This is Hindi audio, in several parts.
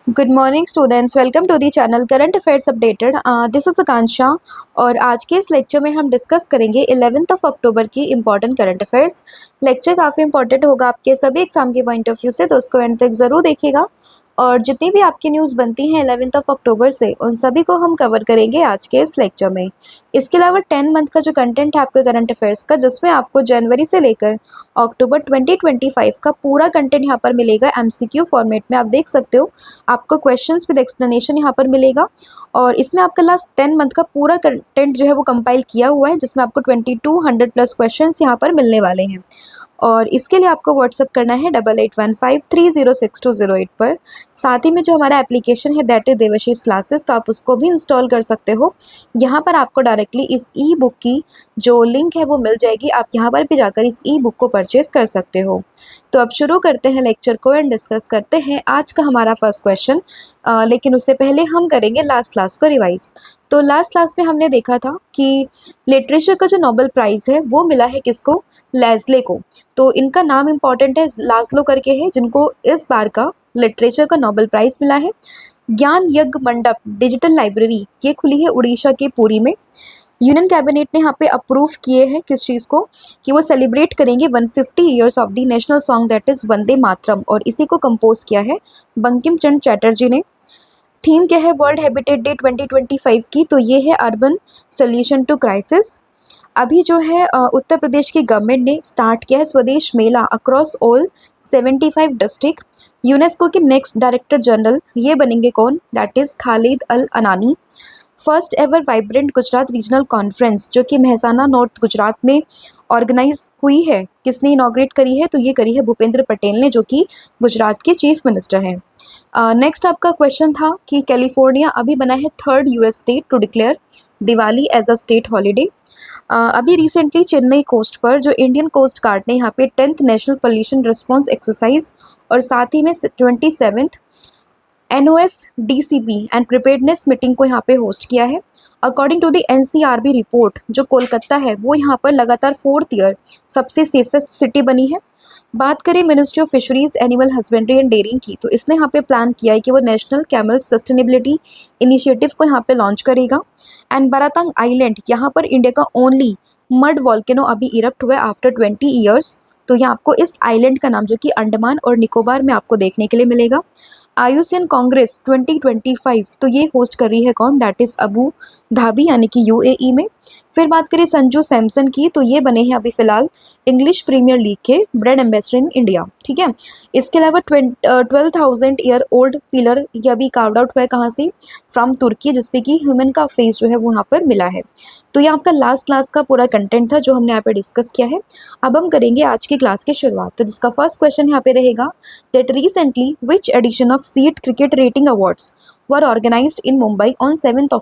Good morning students, welcome to the channel current affairs updated. This is Akanksha और आज के इस लेक्चर में हम डिस्कस करेंगे 11th ऑफ अक्टूबर की इंपॉर्टेंट करंट अफेयर्स। लेक्चर काफ़ी इंपॉर्टेंट होगा आपके सभी एग्जाम के पॉइंट ऑफ व्यू से, तो उसको एंड तक ज़रूर देखिएगा। और जितनी भी आपकी न्यूज़ बनती हैं 11th ऑफ अक्टूबर से, उन सभी को हम कवर करेंगे आज के इस लेक्चर में। इसके अलावा 10 मंथ का जो कंटेंट है आपके करंट अफेयर्स का, जिसमें आपको जनवरी से लेकर अक्टूबर 2025 का पूरा कंटेंट यहाँ पर मिलेगा एमसीक्यू फॉर्मेट में। आप देख सकते हो, आपको क्वेश्चंस विद एक्सप्लेनेशन यहाँ पर मिलेगा और इसमें आपका लास्ट 10 मंथ का पूरा कंटेंट जो है वो कंपाइल किया हुआ है, जिसमें आपको 2200 प्लस क्वेश्चंस यहाँ पर मिलने वाले हैं। और इसके लिए आपको व्हाट्सअप करना है 8815306208 पर। साथ ही में जो हमारा एप्लीकेशन है दैट इज देवाशीष क्लासेस, तो आप उसको भी इंस्टॉल कर सकते हो। यहाँ पर आपको डायरेक्टली इस ई बुक की जो लिंक है वो मिल जाएगी, आप यहाँ पर भी जाकर इस ई बुक को परचेज कर सकते हो। तो अब शुरू करते हैं लेक्चर को एंड डिस्कस करते हैं आज का हमारा फर्स्ट क्वेश्चन। लेकिन उससे पहले हम करेंगे लास्ट क्लास को रिवाइज। तो लास्ट क्लास में हमने देखा था कि लिटरेचर का जो नोबेल प्राइज़ है वो मिला है किसको? लेस्ले को। तो इनका नाम इम्पॉर्टेंट है, लास्लो करके है, जिनको इस बार का लिटरेचर का नोबेल प्राइज़ मिला है। ज्ञान यज्ञ मंडप डिजिटल लाइब्रेरी ये खुली है उड़ीसा के पुरी में। यूनियन कैबिनेट ने यहाँ पे अप्रूव किए हैं किस चीज़ को, कि वो सेलिब्रेट करेंगे 150 years of the national song that is Vande Mataram, और इसी को कंपोज किया है बंकिम चंद्र चटर्जी ने। थीम क्या है वर्ल्ड हैबिटेट डे 2025 की? तो ये है अर्बन सोल्यूशन टू क्राइसिस। अभी जो है उत्तर प्रदेश की गवर्नमेंट ने स्टार्ट किया है Swadesh Mela across all 75 district. UNESCO के नेक्स्ट डायरेक्टर जनरल ये बनेंगे कौन? That is Khalid Al Anani. First ever vibrant Gujarat regional conference जो कि मेहसाना नॉर्थ गुजरात में ऑर्गेनाइज हुई है, किसने इनॉग्रेट करी है? तो ये करी है भूपेंद्र पटेल ने, जो कि गुजरात के चीफ मिनिस्टर हैं। नेक्स्ट आपका क्वेश्चन था कि कैलिफोर्निया अभी बना है third US state to declare Diwali as a state holiday. अभी रिसेंटली चेन्नई कोस्ट पर जो इंडियन कोस्ट गार्ड ने यहाँ पे 10th national pollution response exercise और साथ ही में 27th NOS-DCP and preparedness meeting को यहाँ पे होस्ट किया है। According to the NCRB report, जो कोलकाता है वो यहाँ पर लगातार 4th ईयर सबसे सेफेस्ट सिटी बनी है। बात करें ministry of fisheries animal husbandry and dairying की, तो इसने यहाँ पे प्लान किया है कि वो नेशनल कैमल सस्टेनेबिलिटी इनिशिएटिव को यहाँ पे लॉन्च करेगा। एंड बारातांग आइलैंड यहाँ पर इंडिया का ओनली मड वॉल्केनो अभी इरप्ट हुआ है आफ्टर 20 ईयर्स। तो यहाँ आपको इस आइलैंड का नाम जो कि अंडमान और निकोबार में आपको देखने के लिए मिलेगा। आयुसियन कांग्रेस 2025, तो ये होस्ट कर रही है कौन? दैट इज़ अबू धाबी यानी कि UAE में। फिर बात करें संजू सैमसन की, तो ये बने हैं अभी फिलहाल इंग्लिश प्रीमियर लीग के ब्रांड एम्बेसडर इन इंडिया, ठीक है। इसके अलावा 12,000 ईयर ओल्ड पिलर ये अभी कार्ड आउट हुआ है कहाँ से? फ्रॉम तुर्की, जिसपे कि ह्यूमन का फेस जो है वो यहाँ पर मिला है। तो ये आपका लास्ट क्लास का पूरा कंटेंट था जो हमने यहाँ पे डिस्कस किया है। अब हम करेंगे आज की क्लास की शुरुआत। तो जिसका फर्स्ट क्वेश्चन यहाँ पे रहेगा that recently which edition of CEAT Cricket Rating Awards were organized in Mumbai on 7th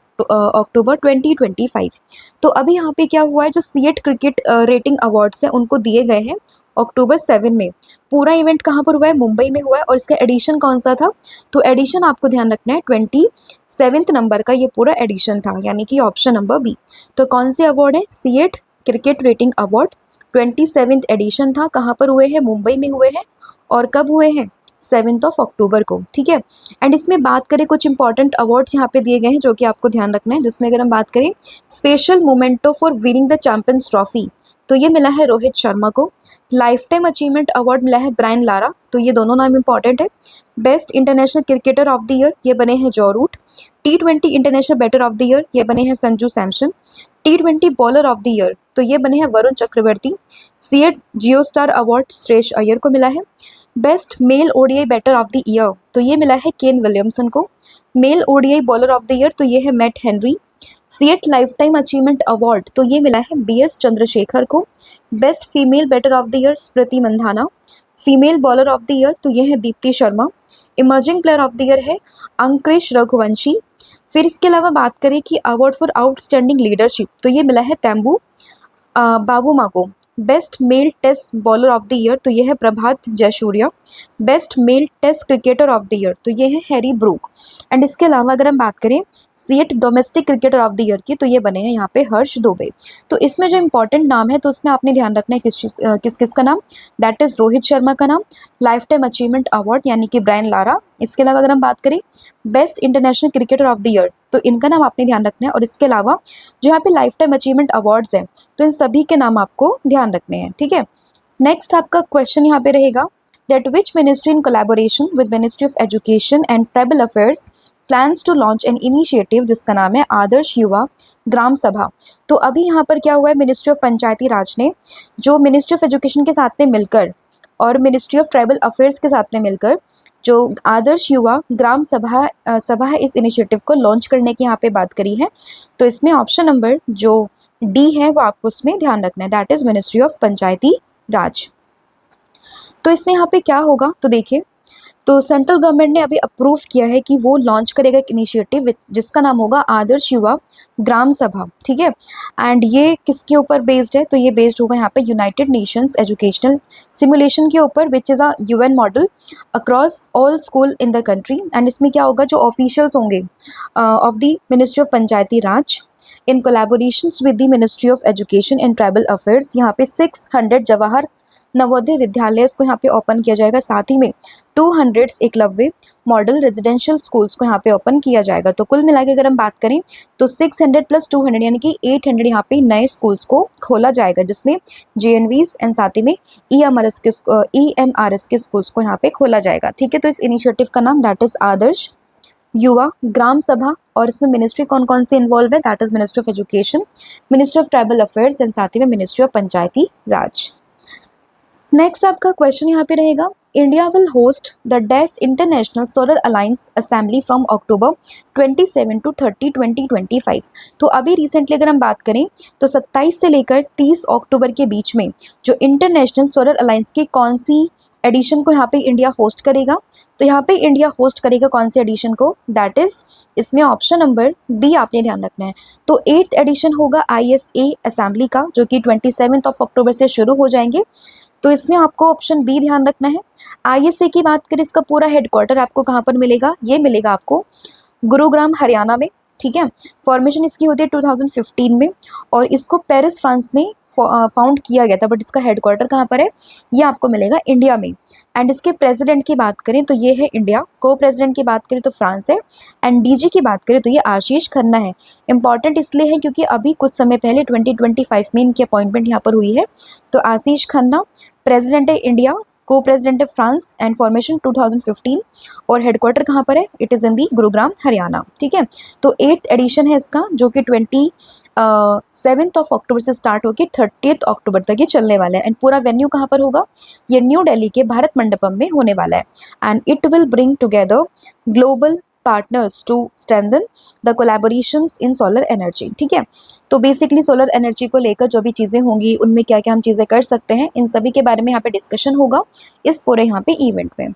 October 2025। तो अभी यहाँ पे क्या हुआ है, जो सीएट क्रिकेट रेटिंग अवार्ड्स हैं उनको दिए गए हैं अक्टूबर 7 में। पूरा इवेंट कहाँ पर हुआ है? मुंबई में हुआ है। और इसका एडिशन कौन सा था? तो एडिशन आपको ध्यान रखना है 27th नंबर का ये पूरा एडिशन था, यानी कि ऑप्शन नंबर बी। तो कौन से अवार्ड है? CEAT cricket rating award 27th edition था। कहाँ पर हुए हैं? मुंबई में हुए हैं। और कब हुए हैं? 7th ऑफ अक्टूबर को, ठीक है। एंड इसमें बात करें कुछ इंपॉर्टेंट अवार्ड्स यहाँ पे दिए गए हैं जो कि आपको ध्यान रखना है, जिसमें अगर हम बात करें special memento for winning the champions trophy, तो ये मिला है रोहित शर्मा को। लाइफ टाइम अचीवमेंट अवार्ड मिला है ब्रायन लारा, तो ये दोनों नाम इंपॉर्टेंट है। Best international cricketer of the year ये बने हैं Joe Root. T20 international batter of the year ये बने हैं Sanju Samson. T20 bowler of the year तो ये बने हैं Varun Chakravarthy. CEAT Jio Star award Shreyas Iyer को मिला है। Best male ODI batter of the year तो ये मिला है केन विलियमसन को। Male ODI bowler of the year तो ये है Matt Henry. CEAT lifetime achievement award तो ये मिला है BS चंद्रशेखर को। Best female batter of the year Smriti Mandhana. Female bowler of the year तो ये है Deepti Sharma. Emerging player of the year है अंकुरिश रघुवंशी। फिर इसके अलावा बात करें कि अवार्ड फॉर आउटस्टैंडिंग लीडरशिप तो ये मिला है तेम्बू बाबूमा को। Best male test bowler of the year तो ये है Prabath Jayasuriya. Best male test cricketer of the year तो ये है हैरी ब्रूक। एंड इसके अलावा अगर हम बात करें CEAT domestic cricketer of the year की, तो ये बने हैं यहाँ पे हर्ष दुबे। तो इसमें जो इंपॉर्टेंट नाम है तो उसमें आपने ध्यान रखना है किस किस का नाम, दैट इज रोहित शर्मा का नाम, लाइफ टाइम अचीवमेंट अवार्ड यानी कि ब्रायन लारा। इसके अलावा अगर हम बात करें best international cricketer of the year, तो इनका नाम आपने ध्यान रखना है। और इसके अलावा जो यहाँ पे लाइफ टाइम अचीवमेंट अवार्ड्स हैं तो इन सभी के नाम आपको ध्यान रखने हैं, ठीक है। नेक्स्ट आपका क्वेश्चन यहाँ पे रहेगा that which ministry in collaboration with Ministry of Education and Tribal Affairs plans to launch an initiative जिसका नाम है आदर्श युवा ग्राम सभा। तो अभी यहाँ पर क्या हुआ है, मिनिस्ट्री ऑफ पंचायती राज ने जो मिनिस्ट्री ऑफ एजुकेशन के साथ में मिलकर और मिनिस्ट्री ऑफ ट्राइबल अफेयर्स के साथ में मिलकर जो आदर्श युवा ग्राम सभा है इस इनिशिएटिव को लॉन्च करने की यहाँ पे बात करी है। तो इसमें ऑप्शन नंबर जो डी है वो आपको उसमें ध्यान रखना है, दैट इज मिनिस्ट्री ऑफ पंचायती राज। तो इसमें यहाँ पे क्या होगा तो देखिए, तो सेंट्रल गवर्नमेंट ने अभी अप्रूव किया है कि वो लॉन्च करेगा एक इनिशिएटिव जिसका नाम होगा आदर्श युवा ग्राम सभा, ठीक है। एंड ये किसके ऊपर बेस्ड है, तो ये बेस्ड होगा यहाँ पे यूनाइटेड नेशंस एजुकेशनल सिमुलेशन के ऊपर which is a UN model across all school in the country. And इसमें क्या होगा, जो ऑफिशियल्स होंगे of the ministry of Panchayati Raj in collaborations with the ministry of education and tribal affairs, यहाँ पे 600 जवाहर नवोदय विद्यालय को यहाँ पे ओपन किया जाएगा, साथ ही में 200 एकलव्य मॉडल रेजिडेंशियल स्कूल्स को यहाँ पे ओपन किया जाएगा। तो कुल मिला के अगर हम बात करें तो 600 + 200 यानी कि 800 यहाँ पे नए स्कूल्स को खोला जाएगा, जिसमें JNVs एंड साथ ही में EMRS के स्कूल्स को यहाँ पे खोला जाएगा, ठीक है। तो इस इनिशिएटिव का नाम दैट इज आदर्श युवा ग्राम सभा, और इसमें मिनिस्ट्री कौन कौन सी इन्वॉल्व है, that is ministry of education, ministry of tribal affairs and साथ ही में ministry of Panchayati Raj. Next आपका क्वेश्चन यहाँ पे रहेगा, India will host the dash international solar alliance assembly from October 27 to 30, 2025। तो अभी रिसेंटली अगर हम बात करें तो 27 से लेकर 30 अक्टूबर के बीच में जो इंटरनेशनल सोलर अलायंस की कौन सी एडिशन को यहाँ पे इंडिया होस्ट करेगा, तो यहाँ पे इंडिया होस्ट करेगा कौन सी एडिशन को, दैट इज इसमें ऑप्शन नंबर बी आपने ध्यान रखना है। तो 8th एडिशन होगा ISA असेंबली का, जो कि 27 अक्टूबर से शुरू हो जाएंगे। तो इसमें आपको ऑप्शन बी ध्यान रखना है। ISA की बात करें, इसका पूरा हेडक्वार्टर आपको कहाँ पर मिलेगा, ये मिलेगा आपको गुरुग्राम हरियाणा में, ठीक है। फॉर्मेशन इसकी होती है 2015 में और इसको पेरिस फ्रांस में फाउंड किया गया था, बट इसका हेडक्वार्टर कहाँ पर है, ये आपको मिलेगा इंडिया में। एंड इसके प्रेसिडेंट की बात करें तो ये है इंडिया, को प्रेसिडेंट की बात करें तो फ्रांस है, एंड DG की बात करें तो ये आशीष खन्ना है। इंपॉर्टेंट इसलिए है क्योंकि अभी कुछ समय पहले 2025 में इनकी अपॉइंटमेंट यहाँ पर हुई है। तो आशीष खन्ना प्रेसिडेंट है इंडिया, को प्रेसिडेंट है फ्रांस, एंड फॉर्मेशन 2015, और हेडक्वार्टर कहाँ पर है, इट इज़ इन दी गुरुग्राम हरियाणा, ठीक है। तो 8th एडिशन है इसका, जो कि 27 अक्टूबर से स्टार्ट होकर 30 अक्टूबर तक ये चलने वाला है। एंड पूरा वेन्यू कहाँ पर होगा, ये न्यू दिल्ली के भारत मंडपम में होने वाला है। And it will bring together global partners to strengthen the collaborations in solar energy, ठीक है। तो बेसिकली सोलर एनर्जी को लेकर जो भी चीज़ें होंगी उनमें क्या क्या हम चीज़ें कर सकते हैं, इन सभी के बारे में यहाँ पे डिस्कशन होगा इस पूरे यहाँ पे इवेंट में।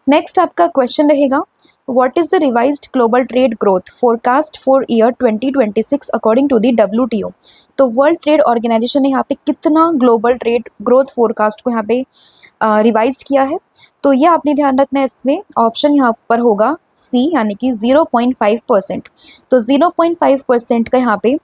नेक्स्ट आपका क्वेश्चन रहेगा, what is the revised global trade growth forecast for year 2026 according to the WTO। तो वर्ल्ड ट्रेड ऑर्गेनाइजेशन ने यहाँ पे कितना ग्लोबल ट्रेड ग्रोथ फोरकास्ट को यहाँ पे रिवाइज किया है, तो ये आपने ध्यान रखना है। इसमें ऑप्शन यहाँ पर होगा सी, यानी कि 0.5%। तो 0.5% का यहाँ पे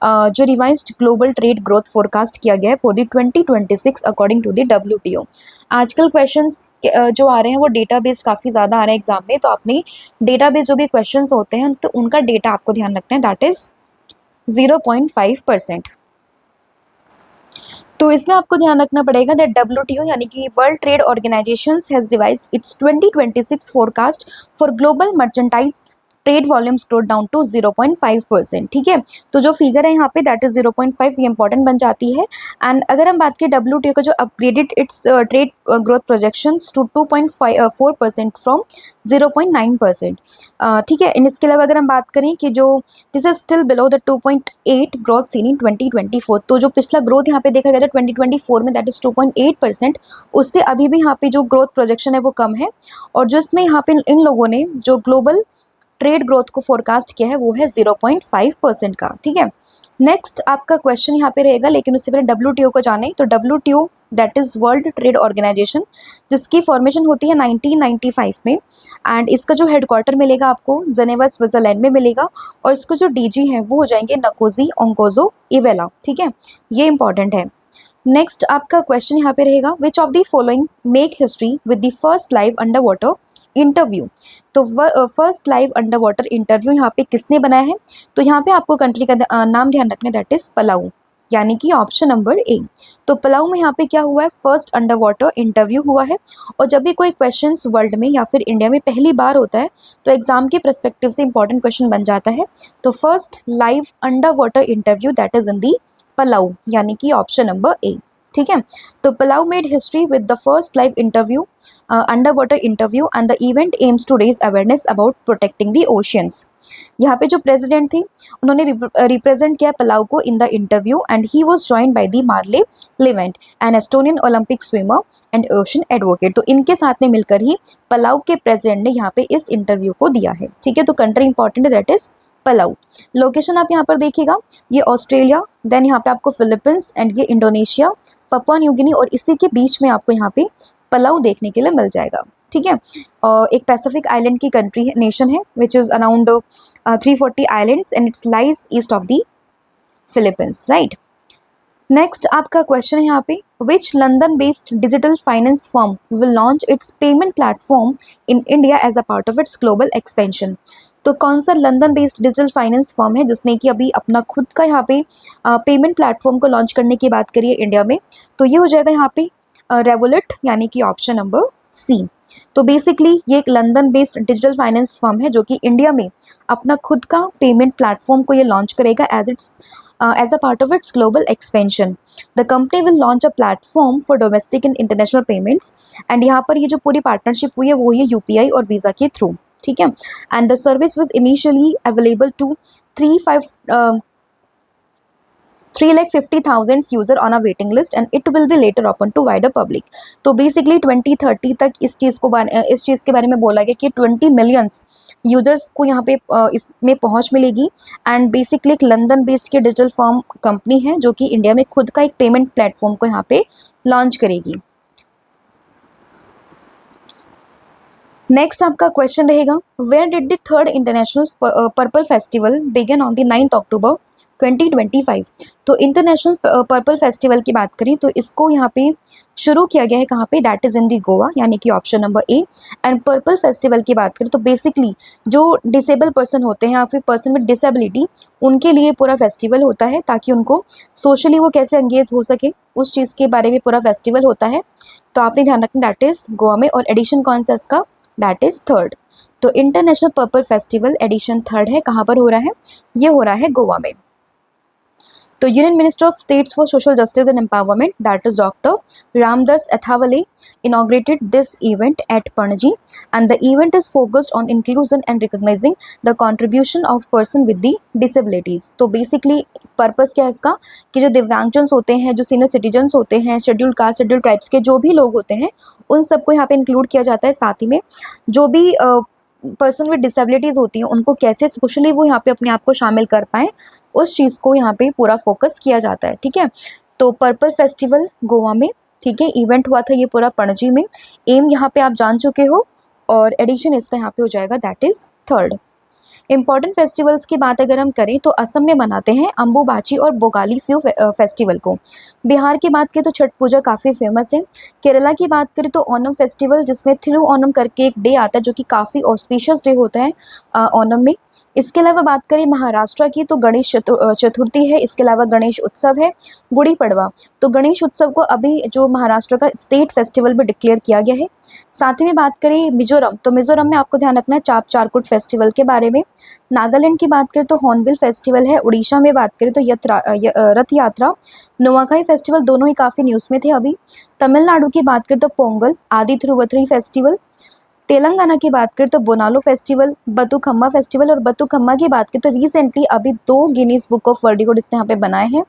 जो revised global trade growth forecast किया गया है for the 2026 according to the WTO। आजकल क्वेश्चंस जो आ रहे हैं वो डेटाबेस काफ़ी ज़्यादा आ रहे हैं एग्जाम में, तो आपने डेटाबेस जो भी क्वेश्चंस होते हैं तो उनका डेटा आपको ध्यान रखना है, दैट इज़ 0.5%। तो इसमें आपको ध्यान रखना पड़ेगा दैट WTO यानी कि world trade organization has revised its 2026 forecast for global merchandise trade volumes growth down to 0.5%, ठीक है। तो जो फिगर है यहाँ पे दैट इज 0.5, ये इंपॉर्टेंट बन जाती है। एंड अगर हम बात करें WTO का जो upgraded its trade growth projections to 2.4% from 0.9%, ठीक है। इसके अलावा अगर हम बात करें कि जो this is still below the 2.8 growth seen in 2024, तो जो पिछला ग्रोथ यहाँ पे देखा गया था 2024 में दैट इज 2.8%, उससे अभी भी यहाँ पे जो ग्रोथ प्रोजेक्शन है वो कम है। और जो इसमें यहाँ पे इन लोगों ने जो ग्लोबल ट्रेड ग्रोथ को फोरकास्ट किया है वो है 0.5% का, ठीक है। नेक्स्ट आपका क्वेश्चन यहाँ पे रहेगा, लेकिन उससे पहले WTO को जाने, तो WTO that is world trade organization, जिसकी फॉर्मेशन होती है 1995 में। एंड इसका जो हेडक्वार्टर मिलेगा आपको जेनेवा स्विट्ज़रलैंड में मिलेगा, और इसको जो डीजी हैं वो हो जाएंगे नकोजी ओंकोजो इवेला। ठीक है, ये इंपॉर्टेंट है। नेक्स्ट आपका क्वेश्चन यहाँ पे रहेगा, which of the following make history with the first live under water interview. तो first live under water interview यहाँ पे किसने बनाया है? तो यहाँ पे आपको कंट्री का नाम ध्यान रखना, दैट इज पलाऊ, यानी कि ऑप्शन नंबर ए। तो पलाऊ में यहाँ पे क्या हुआ है, फर्स्ट अंडर वाटर इंटरव्यू हुआ है। और जब भी कोई क्वेश्चन वर्ल्ड में या फिर इंडिया में पहली बार होता है तो एग्जाम के परस्पेक्टिव से इंपॉर्टेंट क्वेश्चन बन जाता है। तो first live under water interview that is in the Palau, यानी कि ऑप्शन नंबर ए। ठीक है, तो Palau made history with the first live interview under water interview and the event aims to raise awareness about protecting the oceans. यहाँ पे जो प्रेसिडेंट थे उन्होंने रिप्रेजेंट किया पलाऊ को in the interview, and he was joined by the Merle Liivand, an Estonian Olympic swimmer and ocean advocate. तो इनके साथ में मिलकर ही पलाऊ के प्रेसिडेंट ने यहाँ पे इस इंटरव्यू को दिया है। ठीक है, तो कंट्री इंपॉर्टेंट है, दैट इज पलाऊ। लोकेशन आप यहाँ पर देखिएगा, ये ऑस्ट्रेलिया, देन यहाँ पे आपको फिलीपींस, एंड ये इंडोनेशिया, पपुआ न्यू गिनी, और इसी के बीच में आपको यहाँ पे पलाऊ देखने के लिए मिल जाएगा। ठीक है, एक पैसिफिक आइलैंड की कंट्री है, नेशन है, which is around 340 islands and its lies east of the Philippines, right. Next आपका क्वेश्चन है यहाँ पे, which London based digital finance firm will launch its payment platform in India as a part of its global expansion. तो कौन सा London based digital finance firm है जिसने कि अभी अपना खुद का यहाँ पे पेमेंट प्लेटफॉर्म को लॉन्च करने की बात करिए इंडिया में? तो ये हो जाएगा यहाँ पे रेवोलुट, यानी कि ऑप्शन नंबर सी। तो बेसिकली ये एक London based digital finance firm है जो कि इंडिया में अपना खुद का पेमेंट प्लेटफॉर्म को ये लॉन्च करेगा as a part of its global expansion. The company will launch a platform for domestic and international payments, and यहाँ पर ये जो पूरी पार्टनरशिप हुई है वो ये UPI और वीज़ा के थ्रू। ठीक है, and the service was initially available to 3,50,000 user on a waiting list, and it will be later open to wider public. तो बेसिकली 2030 तक इस चीज़ के बारे में बोला गया कि 20 मिलियंस यूजर्स को यहाँ पे इसमें पहुँच मिलेगी। एंड बेसिकली एक लंदन बेस्ड के डिजिटल फर्म कंपनी है जो कि इंडिया में खुद का एक पेमेंट प्लेटफॉर्म को यहाँ पे लॉन्च करेगी। नेक्स्ट आपका क्वेश्चन रहेगा, where did the third international purple festival begin on the 9 October 2025। तो इंटरनेशनल पर्पल फेस्टिवल की बात करें तो इसको यहाँ पे शुरू किया गया है कहाँ पे, दैट इज़ इन दी गोवा, यानी कि option number A. And purple festival की बात करें तो बेसिकली जो डिसेबल पर्सन होते हैं या फिर पर्सन विद डिसेबिलिटी, उनके लिए पूरा फेस्टिवल होता है ताकि उनको सोशली वो कैसे एंगेज हो सके, उस चीज़ के बारे में पूरा फेस्टिवल होता है। तो आपने ध्यान रखना, दैट इज़ गोवा में, और एडिशन कौन सा इसका, दैट इज़ थर्ड। तो international purple festival edition third है, कहाँ पर हो रहा है, ये हो रहा है गोवा में। तो union minister of states for social justice and empowerment, that is doctor Ramdas Athawale, inaugurated this event at Panaji, and the event is focused on inclusion and recognizing the contribution of person with the disabilities. तो बेसिकली पर्पस क्या है इसका कि जो दिव्यांगजन होते हैं, जो सीनियर सिटीजन्स होते हैं, शेड्यूल्ड कास्ट शेड्यूल्ड ट्राइब्स के जो भी लोग होते हैं, उन सबको यहाँ पे इंक्लूड किया जाता है। साथ ही में जो भी पर्सन विद डिसेबिलिटीज़ होती हैं उनको कैसे सोशली वो यहाँ पे अपने आप को शामिल कर पाएँ, उस चीज़ को यहाँ पे पूरा फोकस किया जाता है। ठीक है, तो पर्पल फेस्टिवल गोवा में, ठीक है, इवेंट हुआ था ये पूरा पणजी में। एम यहाँ पे आप जान चुके हो, और एडिशन इसका यहाँ पे हो जाएगा, that is third. Important festivals की बात अगर हम करें तो असम में मनाते हैं अम्बुबाची और बोगाली फ्यू फेस्टिवल को। बिहार की बात करें तो छठ पूजा काफ़ी फेमस है। केरला की बात करें तो ओनम फेस्टिवल, जिसमें थिरु ओनम करके एक डे आता है जो कि काफ़ी ऑस्पिशियस डे होता है ओनम में। इसके अलावा बात करें महाराष्ट्र की तो गणेश चतुर्थी है। इसके अलावा गणेश उत्सव है, गुड़ी पड़वा। तो गणेश उत्सव को अभी जो महाराष्ट्र का स्टेट फेस्टिवल भी डिक्लेयर किया गया है। साथ ही में बात करें मिजोरम, तो मिजोरम में आपको ध्यान रखना है चाप चारकुट फेस्टिवल के बारे में। नागालैंड की बात करें तो हॉर्नबिल फेस्टिवल है। उड़ीसा में बात करें तो रथ यात्रा, नुआखाई फेस्टिवल, दोनों ही काफ़ी न्यूज़ में थे अभी। तमिलनाडु की बात करें तो पोंगल, आदि थिरुवथरी फेस्टिवल। तेलंगाना की बात करें तो बोनालो फेस्टिवल, बतुखम्मा फेस्टिवल, और बतुखम्मा की बात करें तो रिसेंटली अभी 2 Guinness book of world record इसने यहाँ पे बनाए हैं।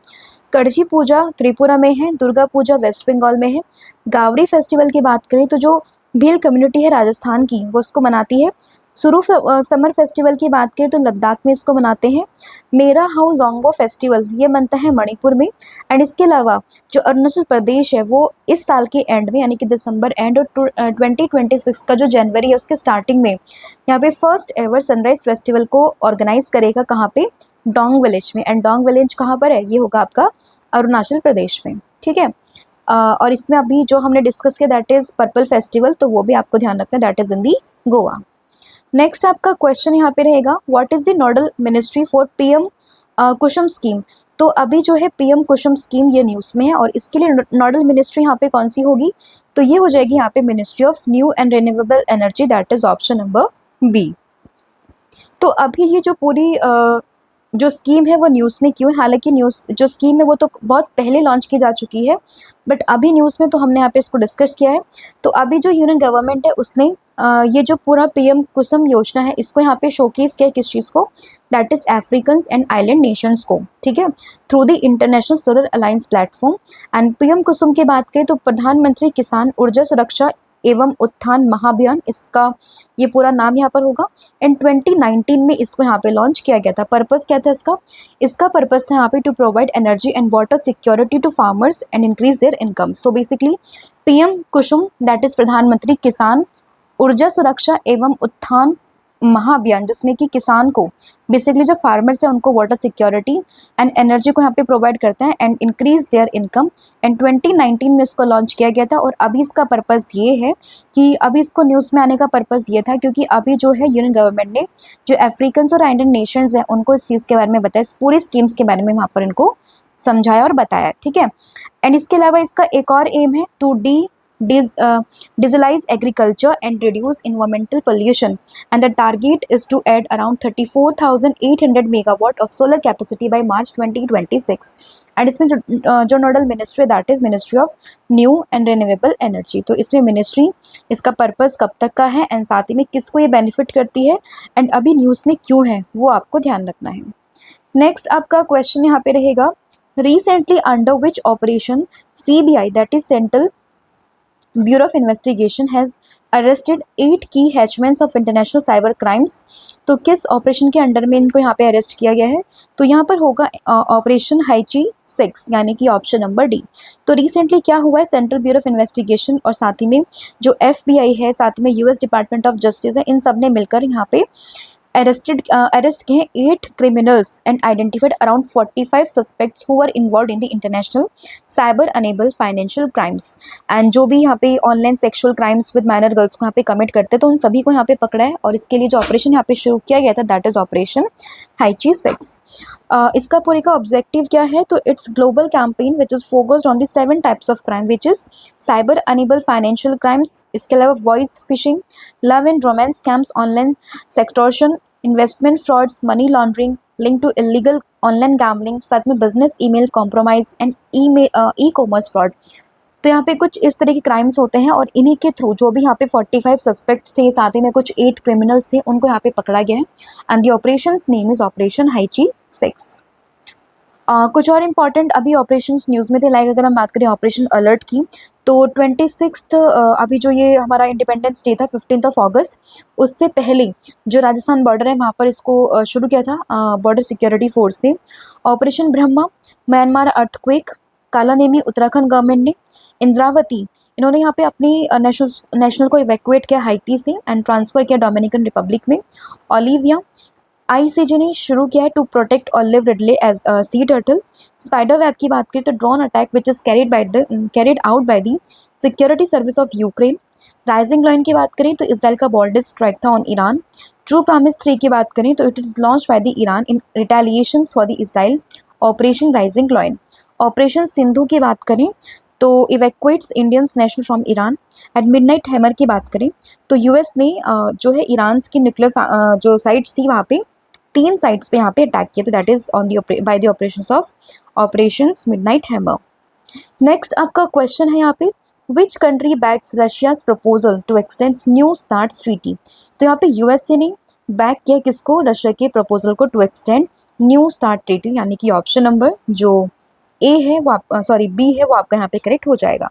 कड़ची पूजा त्रिपुरा में है, दुर्गा पूजा वेस्ट बंगाल में है। गावड़ी फेस्टिवल की बात करें तो जो भील कम्युनिटी है राजस्थान की, वो उसको मनाती है। शुरू समर फेस्टिवल की बात करें तो लद्दाख में इसको मनाते हैं। मेरा हाउ जोंगो फेस्टिवल ये बनता है मणिपुर में। एंड इसके अलावा जो अरुणाचल प्रदेश है वो इस साल के एंड में यानी कि दिसंबर एंड और 2026 का जो जनवरी है उसके स्टार्टिंग में यहाँ पे फर्स्ट एवर सनराइज फेस्टिवल को ऑर्गेनाइज करेगा। कहाँ पे? डोंग विलेज में। एंड डोंग विलेज कहाँ पर है? ये होगा आपका अरुणाचल प्रदेश में। ठीक है। और इसमें अभी जो हमने डिस्कस किया दैट इज़ पर्पल फेस्टिवल, तो वो भी आपको ध्यान रखना, that is in the Goa. Next आपका क्वेश्चन यहाँ पे रहेगा what is the nodal ministry for PM Kusum scheme. तो अभी जो है पीएम कुसुम स्कीम ये न्यूज़ में है और इसके लिए नोडल मिनिस्ट्री यहाँ पे कौन सी होगी? तो ये हो जाएगी यहाँ पे ministry of new and renewable energy, that is option number B. तो अभी ये जो पूरी जो स्कीम है वो न्यूज़ में क्यों है? हालांकि न्यूज़ जो स्कीम है वो तो बहुत पहले लॉन्च की जा चुकी है, बट अभी न्यूज़ में तो हमने यहाँ पे इसको डिस्कस किया है। तो अभी जो यूनियन गवर्नमेंट है उसने ये जो पूरा पीएम कुसुम योजना है इसको यहाँ पे शोकेस किया किस चीज़ को? That is African and island nations को। ठीक है, through the international solar alliance platform. And PM Kusum की बात करें तो प्रधानमंत्री किसान ऊर्जा सुरक्षा एवं उत्थान महाअभियान, इसका ये पूरा नाम यहाँ पर होगा। इन 2019 में इसको यहाँ पे लॉन्च किया गया था। पर्पस क्या था इसका? इसका पर्पस था यहाँ पे to provide energy and water security to farmers and increase their income. So basically PM Kusum that is प्रधानमंत्री किसान ऊर्जा सुरक्षा एवं उत्थान महाअभियान, जिसमें कि किसान को बेसिकली जो फार्मर्स है उनको वाटर सिक्योरिटी एंड एनर्जी को यहाँ पे प्रोवाइड करते हैं and increase their income. And 2019 में इसको लॉन्च किया गया था। और अभी इसका पर्पस ये है कि अभी इसको न्यूज़ में आने का पर्पस ये था क्योंकि अभी जो है यूनियन गवर्नमेंट ने जो अफ्रीकन और आइलैंड नेशंस हैं उनको इस चीज़ के बारे में बताया, इस पूरी स्कीम्स के बारे में वहाँ पर इनको समझाया और बताया। ठीक है। एंड इसके अलावा इसका एक और एम है to digitalize agriculture and reduce environmental pollution, and the target is to add around 34,800 megawatt of solar capacity by March 2026। And इसमें जो nodal ministry that is ministry of new and renewable energy. तो इसमें मिनिस्ट्री इसका पर्पस कब तक का है एंड साथ ही में किसको ये बेनिफिट करती है एंड अभी न्यूज़ में क्यों है वो आपको ध्यान रखना है। नेक्स्ट आपका क्वेश्चन यहाँ पे रहेगा recently under which operation CBI that is central bureau of investigation has arrested 8 की हैचमेंट्स ऑफ इंटरनेशनल साइबर क्राइम्स। तो किस ऑपरेशन के अंडर में इनको यहाँ पे अरेस्ट किया गया है? तो यहाँ पर होगा ऑपरेशन हाइची 6 यानी कि ऑप्शन नंबर डी। तो रिसेंटली क्या हुआ है, सेंट्रल ब्यूरो ऑफ इन्वेस्टिगेशन और साथ ही में जो एफबीआई है, साथ में यूएस डिपार्टमेंट ऑफ जस्टिस है, इन सब ने मिलकर यहाँ पे अरेस्ट किए 8 criminals and identified around 45 suspects who were involved in the international cyber enabled financial crimes। And जो भी यहाँ पे online sexual crimes with minor girls को यहाँ पे कमिट करते तो उन सभी को यहाँ पे पकड़ा है। और इसके लिए जो ऑपरेशन यहाँ पे शुरू किया गया था दैट इज ऑपरेशन हाइची 6। इसका पूरे का ऑब्जेक्टिव क्या है? तो its global campaign which is focused on the 7 types of crime which is cyber enable financial crimes, इसके अलावा voice phishing, love and romance scams, online sextortion, investment frauds, money laundering link to illegal online gambling, साथ में business email compromise and e commerce fraud. तो यहाँ पे कुछ इस तरह के क्राइम्स होते हैं और इन्हीं के थ्रू जो भी यहाँ पे 45 सस्पेक्ट्स थे, साथ ही में कुछ 8 क्रिमिनल्स थे, उनको यहाँ पे पकड़ा गया है। And the operation name is operation Haechi 6। कुछ और इम्पॉर्टेंट अभी ऑपरेशंस न्यूज़ में थे, लाइक अगर हम बात करें ऑपरेशन अलर्ट की तो 26 अभी जो ये हमारा इंडिपेंडेंस डे था 15 अगस्त, उससे पहले जो राजस्थान बॉर्डर है वहाँ पर इसको शुरू किया था बॉर्डर सिक्योरिटी फोर्स ने। Operation Brahma, Myanmar earthquake, Kalanemi Uttarakhand government ने, इंद्रावती इन्होंने यहाँ पे अपनी नेशनल को इवैक्यूएट किया हाइती से एंड ट्रांसफ़र किया डोमिनिकन रिपब्लिक में। ओलिविया आईसीजे ने शुरू किया है to protect olive ridley as sea turtle. Spider web की बात करें तो drone attack which is carried out by the security service of Ukraine. Rising lion की बात करें तो इसराइल का बॉर्डर स्ट्राइक था ऑन ईरान। ट्रू प्रॉमिस 3 की बात करें तो it is launch by the Iran in retaliation for the Israel operation rising lion. Operation Sindhu की बात करें तो evacuates Indians national from Iran. At midnight hammer की बात करें तो यूएस ने जो है ईरान की न्यूक्लियर जो साइट्स थी वहाँ पे 3 साइट्स पे यहाँ पे अटैक किए थे, that is on by the operations of operations midnight hammer. Next आपका क्वेश्चन है यहाँ पे which country backs Russia's proposal to extend New START treaty. तो यहाँ पे यूएसए ने बैक किया किसको? रशिया के प्रपोजल को to extend New START treaty, यानी कि ऑप्शन नंबर जो ए है वो सॉरी बी है वो आपका यहाँ पे करेक्ट हो जाएगा।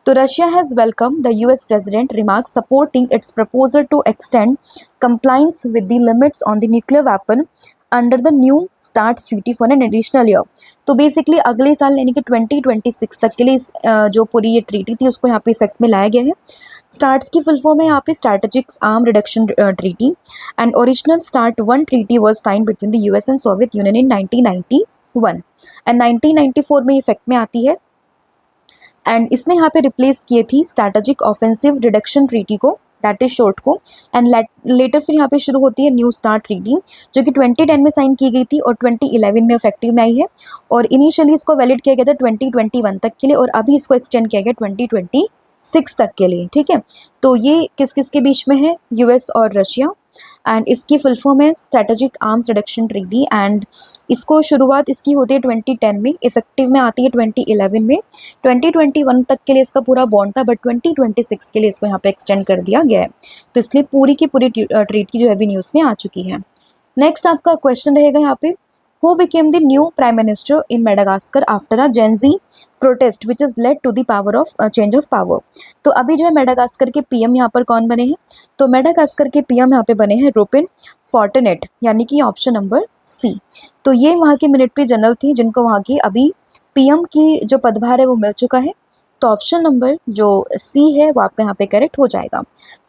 तो Russia has welcome the US president remark supporting its proposal to extend compliance with the limits on the nuclear weapon under the New START treaty for an additional year. तो बेसिकली अगले साल यानी कि 2026 तक के लिए जो पूरी ये ट्रीटी थी उसको यहाँ पे इफेक्ट में लाया गया है। स्टार्ट्स की फुल फॉर्म है यहाँ पे strategic arm reduction treaty and original START one treaty was sign between the US and Soviet Union in 1991 and 1994 में इफेक्ट में आती है। एंड इसने यहाँ पे रिप्लेस किए थी स्ट्रैटेजिक ऑफेंसिव रिडक्शन ट्रीटी को, दैट इज शॉर्ट को। एंड लेटर फिर यहाँ पे शुरू होती है न्यू स्टार्ट ट्रीटी जो कि 2010 में साइन की गई थी और 2011 में इफेक्टिव में आई है। और इनिशियली इसको वैलिड किया गया था 2021 तक के लिए और अभी इसको एक्सटेंड किया गया 2026 तक के लिए। ठीक है, तो ये किस किस के बीच में है, यूएस और रशिया। एंड इसकी फुल फॉर्म है strategic arms reduction treaty and इसको शुरुआत इसकी होती है 2010 में, इफेक्टिव में आती है 2011 में। 2021 तक के लिए इसका पूरा बॉन्ड था बट 2026 के लिए इसको यहाँ पे एक्सटेंड कर दिया गया है। तो इसलिए पूरी की पूरी ट्रीटी जो है अभी न्यूज़ में आ चुकी है। नेक्स्ट आपका क्वेश्चन रहेगा यहाँ पे, who became the new prime minister in Madagascar after a Gen Z protest which has led to the power of change of power। तो अभी जो है मेडागास्कर के पीएम यहाँ पर कौन बने हैं, तो मेडागास्कर के पीएम यहाँ पे बने हैं रुपिन फोर्टनेट, यानी कि ऑप्शन नंबर सी। तो ये वहाँ के मिलिट्री जनरल थे जिनको वहाँ की अभी पीएम की जो पदभार है वो मिल चुका है। तो ऑप्शन नंबर जो सी है वो आपका यहाँ पे करेक्ट हो जाएगा।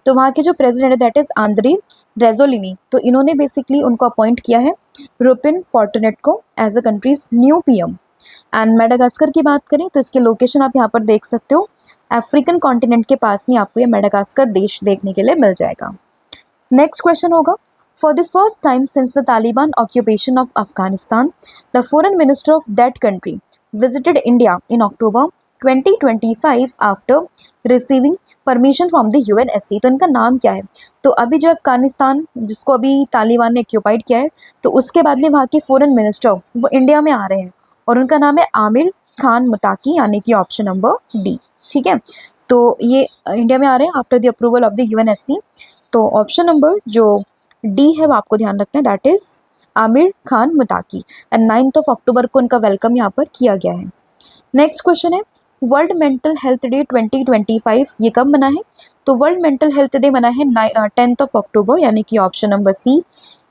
तो वहाँ के जो प्रेसिडेंट है दैट इज आंद्री रेजोलिनी, तो इन्होंने बेसिकली उनको अपॉइंट किया है रुपिन फोर्टनेट को as a countries new PM. And Madagascar की बात करें तो इसके लोकेशन आप यहाँ पर देख सकते हो, अफ्रीकन कॉन्टिनेंट के पास में आपको ये मेडागास्कर देश देखने के लिए मिल जाएगा। नेक्स्ट क्वेश्चन होगा, for the first time since the Taliban occupation of Afghanistan the foreign minister of that country visited India in October 2025 after receiving permission from the UNSC. तो इनका नाम क्या है, तो अभी जो अफगानिस्तान जिसको अभी तालिबान ने ऑक्यूपाइड किया है तो उसके बाद में वहाँ के फॉरेन मिनिस्टर वो इंडिया में आ रहे हैं और उनका नाम है आमिर खान मुताकी, यानी कि ऑप्शन नंबर डी। ठीक है, तो ये इंडिया में आ रहे हैं after the approval of the UNSC. तो ऑप्शन नंबर जो डी है वो आपको ध्यान रखना है, दैट इज आमिर खान मुताकी। एंड 9 अक्टूबर को उनका वेलकम यहाँ पर किया गया है। नेक्स्ट क्वेश्चन है, वर्ल्ड मेंटल हेल्थ डे 2025 ये कब मना है, तो वर्ल्ड मेंटल हेल्थ डे मना है 10 अक्टूबर, यानी कि option number C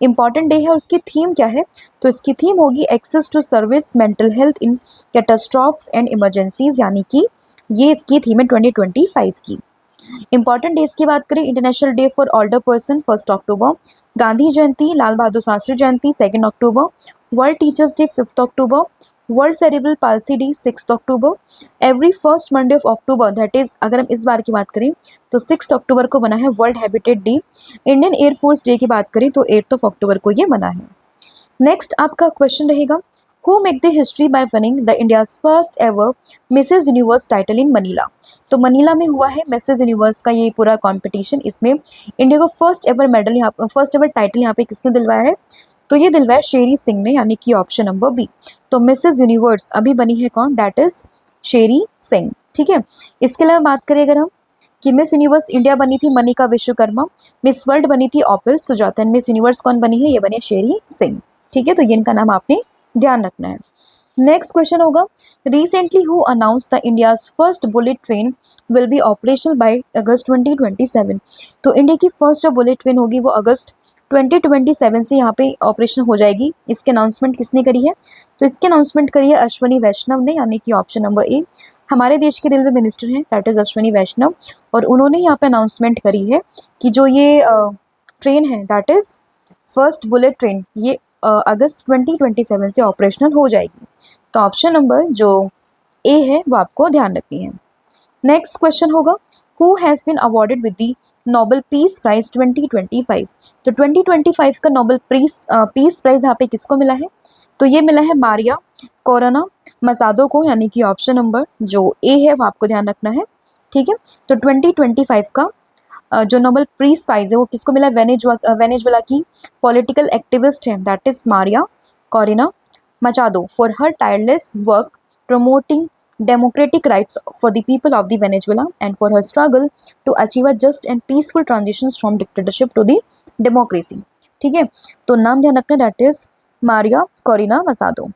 important day है। और उसकी थीम क्या है, तो इसकी थीम होगी access to service mental health in catastrophes and emergencies, यानी कि ये इसकी थीम है 2025 की। इंपॉर्टेंट डेज की बात करें, international day for older person 1 October, Gandhi Jayanti Lal Bahadur Shastri Jayanti 2 October, world teachers day 5 October, world cerebral palsy day 6 October, every first Monday of October, that is अगर हम इस बार की बात करें तो 6 अक्टूबर को बना है world habitat day. Indian air force day की बात करें तो 8 अक्टूबर को ये बना है। नेक्स्ट आपका क्वेश्चन रहेगा, who make the history by winning the India's first ever Mrs Universe title in Manila. तो मनीला में हुआ है मिसेज यूनिवर्स का ये पूरा कॉम्पिटिशन, इसमें इंडिया को फर्स्ट एवर मेडल यहाँ फर्स्ट एवर टाइटल यहाँ पे किसने दिलवाया है, तो ये दिलवाया शेरी सिंह ने, यानी कि ऑप्शन नंबर बी। तो मिसेज यूनिवर्स अभी बनी है कौन, दैट इज शेरी सिंह। ठीक है, इसके अलावा बात करें अगर हम कि मिस यूनिवर्स इंडिया बनी थी मनिका विश्वकर्मा, मिस वर्ल्ड बनी थी ऑपिल सुजाता, मिस यूनिवर्स कौन बनी है, ये बनी है शेरी सिंह। ठीक है, तो ये इनका नाम आपने ध्यान रखना है। नेक्स्ट क्वेश्चन होगा, recently who announce the India's first bullet train will be operational by August 2027। तो इंडिया की फर्स्ट जो बुलेट ट्रेन होगी वो अगस्त 2027 से यहाँ पे ऑपरेशन हो जाएगी। इसकी अनाउंसमेंट किसने करी है, तो इसकी अनाउंसमेंट करी है अश्वनी वैष्णव ने, यानी कि ऑप्शन नंबर ए। हमारे देश के रेलवे मिनिस्टर हैं दैट इज अश्वनी वैष्णव, और उन्होंने यहाँ पे अनाउंसमेंट करी है कि जो ये ट्रेन है that is first bullet train ये अगस्त 2027 से ऑपरेशनल हो जाएगी। तो ऑप्शन नंबर जो ए है वो आपको ध्यान रखनी है। नेक्स्ट क्वेश्चन होगा, who has been awarded with the Nobel peace prize 2025। तो 2025 का नोबेल पीस प्राइज यहाँ पे किसको मिला है, तो ये मिला है मारिया कोरोना मसादो को, यानी कि ऑप्शन नंबर जो ए है वो आपको ध्यान रखना है। ठीक है, तो 2025 का जो नोबेल पीस प्राइज है वो किसको मिला, वेनेजुएला की पॉलिटिकल एक्टिविस्ट है that is Maria Corina मचादो for her tireless work promoting democratic rights for the people of the Venezuela and for her struggle to achieve a just and peaceful transitions from dictatorship to the democracy। ठीक है, तो नाम ध्यान रखना दैट इज मारिया कोरिना मसादो।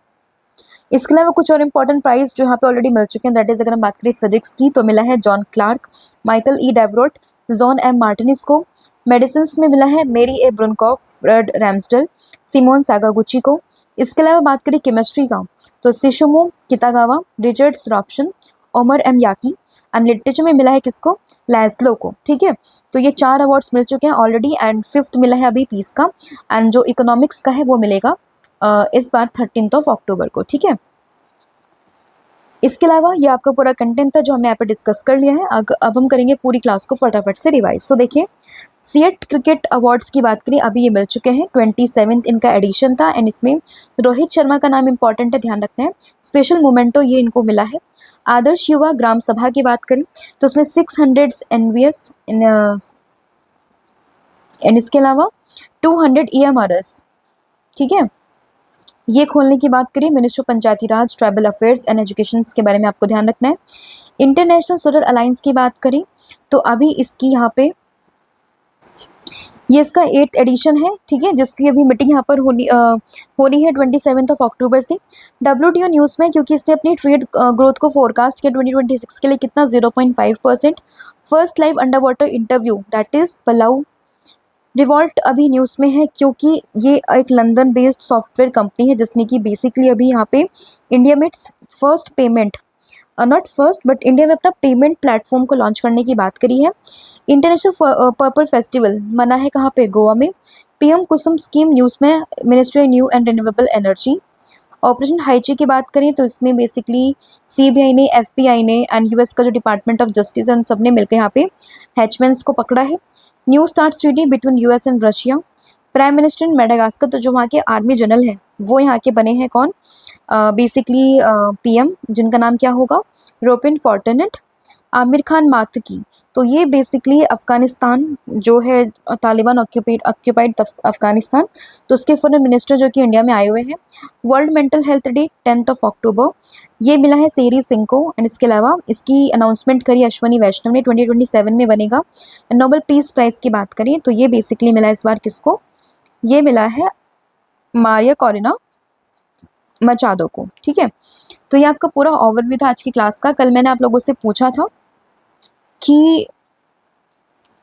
इसके अलावा कुछ और इंपॉर्टेंट प्राइज जो यहाँ पे ऑलरेडी मिल चुके हैं, दैट इज अगर हम बात करें फिजिक्स की तो मिला है John Clarke, Michael E Devoret, John M Martinis को। मेडिसिन में मिला है Mary E Brunkow, Fred Ramsdell, Shimon Sakaguchi को। इसके अलावा बात करें केमिस्ट्री का तो Susumu Kitagawa, Richard Robson, Omar M Yaghi. And literature में मिला है किसको, लैज्लो को। ठीक है, तो ये 4 अवार्ड्स मिल चुके हैं ऑलरेडी एंड 5th मिला है अभी पीस का। एंड जो इकोनॉमिक्स का है वो मिलेगा इस बार 13 अक्टूबर को। ठीक है, इसके अलावा ये आपका पूरा कंटेंट था जो हमने यहाँ पे डिस्कस कर लिया है। अब हम करेंगे पूरी क्लास को फटाफट से रिवाइज। तो देखिए, सीएट क्रिकेट अवार्ड्स की बात करें, अभी ये मिल चुके हैं, 27th इनका एडिशन था एंड इसमें रोहित शर्मा का नाम इंपॉर्टेंट है, ध्यान रखना है। स्पेशल मोमेंटो ये इनको मिला है। आदर्श युवा ग्राम सभा की बात करें तो उसमें 600 एनवीएस एंड इसके अलावा 200 EMRS। ठीक है, ये खोलने की बात करें, ministry of Panchayati Raj, tribal affairs and education के बारे में आपको ध्यान रखना है। इंटरनेशनल सोलर अलायंस की बात करें तो अभी इसकी यहाँ पे ये इसका 8th एडिशन है। ठीक है, जिसकी अभी मीटिंग यहाँ पर होनी है 27 अक्टूबर से। WTO न्यूज़ में, क्योंकि इसने अपनी ट्रेड ग्रोथ को फोरकास्ट किया 2026 के लिए कितना, 0.5%। First live under water interview that is Palau revolt अभी न्यूज़ में है, क्योंकि ये एक लंदन बेस्ड सॉफ्टवेयर कंपनी है जिसने कि बेसिकली अभी यहाँ पे इंडिया में first payment, not first but India में अपना पेमेंट प्लेटफॉर्म को लॉन्च करने की बात करी है। इंटरनेशनल पर्पल फेस्टिवल मना है कहाँ पे, गोवा में। PM कुसुम स्कीम न्यूज़ में, ministry new and renewable energy. Operation Haechi की बात करें तो इसमें बेसिकली CBI ने, FBI ने एंड US का जो डिपार्टमेंट ऑफ जस्टिस है उन सब ने मिलकर यहाँ पे हैचमैन्स को पकड़ा है। New START treaty between US and Russia. Prime minister in Madagascar, तो जो वहाँ के आर्मी जनरल हैं वो यहाँ के बने हैं कौन, बेसिकली PM, जिनका नाम क्या होगा, रोपिन फॉर्टनेट। आमिर खान मातकी, तो ये बेसिकली अफ़गानिस्तान जो है, तालिबान ऑक्यूपाइड अफ़गानिस्तान, तो उसके फॉरेन मिनिस्टर जो कि इंडिया में आए हुए हैं। वर्ल्ड मेंटल हेल्थ डे 10 अक्टूबर, ये मिला है सेरी सिंह को। एंड इसके अलावा इसकी अनाउंसमेंट करी अश्वनी वैष्णव ने, 2027 में बनेगा। नोबेल पीस प्राइज़ की बात करें तो ये बेसिकली मिला इस बार किसको, ये मिला है मारिया कोरिना मचादो को। ठीक है, तो ये आपका पूरा ओवरव्यू था आज की क्लास का। कल मैंने आप लोगों से पूछा था कि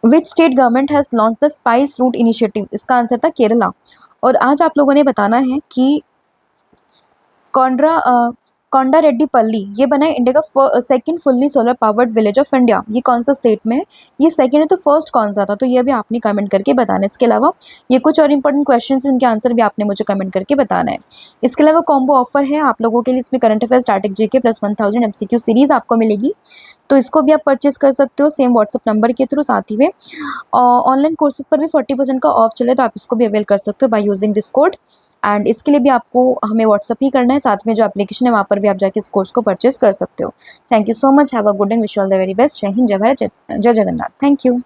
which state government has launch the spice route initiative, इसका आंसर था केरला। और आज आप लोगों ने बताना है कि कोंडा रेड्डी पल्ली ये बना है इंडिया का second fully solar powered village of India, ये कौन सा स्टेट में है, ये सेकंड है तो फर्स्ट कौन सा था, तो ये भी आपने कमेंट करके बताना है। इसके अलावा ये कुछ और इंपॉर्टेंट क्वेश्चंस, इनके आंसर भी आपने मुझे कमेंट करके बताना है। इसके अलावा कॉम्बो ऑफर है आप लोगों के लिए, इसमें current affair, static GK plus 1000 MCQ series आपको मिलेगी, तो इसको भी आप परचेज कर सकते हो सेम व्हाट्सअप नंबर के थ्रू। साथ ही में ऑनलाइन कोर्सेज पर भी 40% का ऑफ चले, तो आप इसको भी अवेल कर सकते हो by using this code. And इसके लिए भी आपको हमें व्हाट्सअप ही करना है, साथ में जो एप्लीकेशन है वहाँ पर भी आप जाके इस कोर्स को परचेज कर सकते हो। Thank you so much, have a good and wish all the very best. जय हिंद, जय भारत, जय जगन्नाथ। Thank you.